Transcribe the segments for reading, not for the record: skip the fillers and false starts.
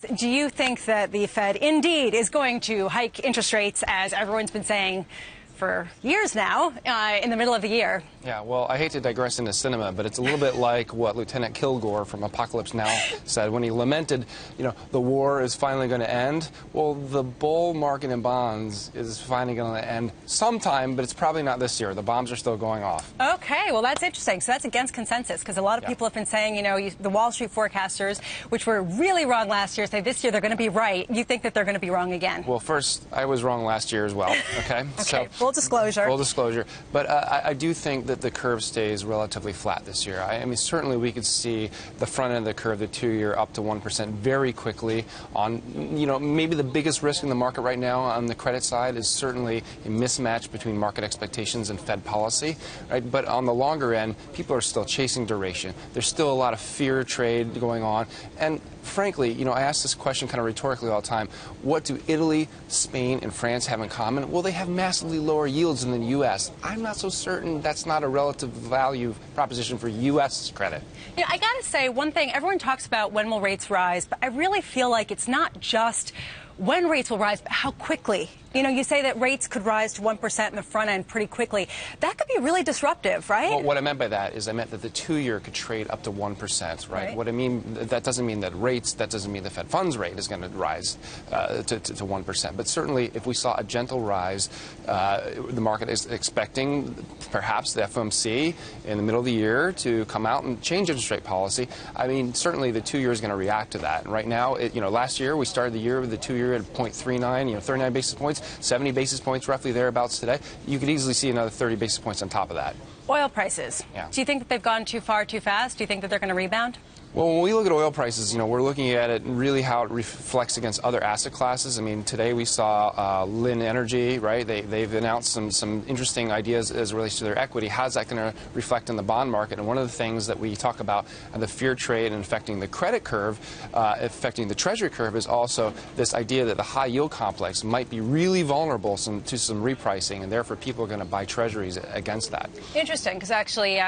Do you think that the Fed indeed is going to hike interest rates, as everyone's been saying for years now, in the middle of the year? Yeah, well, I hate to digress into cinema, but it's a little bit like what Lieutenant Kilgore from Apocalypse Now said when he lamented, the war is finally going to end. Well, the bull market in bonds is finally going to end sometime, but it's probably not this year. The bombs are still going off. Okay, well, that's interesting. So that's against consensus, because a lot of people have been saying, the Wall Street forecasters, which were really wrong last year, say this year they're going to be right. You think that they're going to be wrong again? Well, first, I was wrong last year as well, okay? Okay, so, full disclosure. Full disclosure. But I do think that the curve stays relatively flat this year. I mean, certainly we could see the front end of the curve, the 2-year, up to 1% very quickly. On, maybe the biggest risk in the market right now on the credit side is certainly a mismatch between market expectations and Fed policy, right? But on the longer end, people are still chasing duration. There's still a lot of fear trade going on. And frankly, I ask this question kind of rhetorically all the time. What do Italy, Spain, and France have in common? Well, they have massively lower yields than the U.S. I'm not so certain that's not a relative value proposition for U.S. credit. I got to say, one thing, everyone talks about when will rates rise, but I really feel like it's not just when rates will rise, but how quickly. You say that rates could rise to 1% in the front end pretty quickly. That could be really disruptive, right? Well, what I meant by that is I meant that the 2-year could trade up to 1%, right? What I mean, that doesn't mean that that doesn't mean the Fed funds rate is going to rise to 1%. But certainly, if we saw a gentle rise, the market is expecting perhaps the FOMC in the middle of the year to come out and change interest rate policy. I mean, certainly the 2-year is going to react to that. And right now, last year we started the year with the 2-year at 0.39, 39 basis points. 70 basis points roughly thereabouts today. You could easily see another 30 basis points on top of that. Oil prices. Yeah. Do you think that they've gone too far too fast? Do you think that they're going to rebound? Well, when we look at oil prices, we're looking at it really how it reflects against other asset classes. I mean, today we saw Lin Energy, right? They've announced some interesting ideas as it relates to their equity. How's that going to reflect in the bond market? And one of the things that we talk about the fear trade and affecting the credit curve, affecting the treasury curve, is also this idea that the high yield complex might be really vulnerable to some repricing, and therefore people are going to buy treasuries against that. Interesting, because actually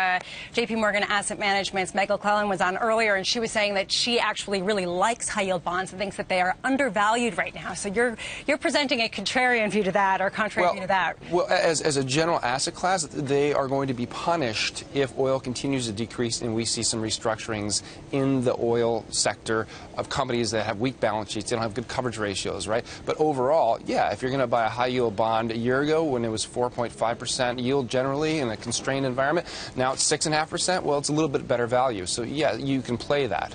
J.P. Morgan Asset Management's Meg McClellan was on earlier, and she was saying that she actually really likes high-yield bonds and thinks that they are undervalued right now. So you're presenting a contrarian view to that, or contrary view to that. Well, as a general asset class, they are going to be punished if oil continues to decrease and we see some restructurings in the oil sector of companies that have weak balance sheets. They don't have good coverage ratios, right? But overall, yeah, if you're going to buy a high-yield bond a year ago when it was 4.5% yield generally in a constrained environment, now it's 6.5%, well, it's a little bit better value. So, yeah, you can play that.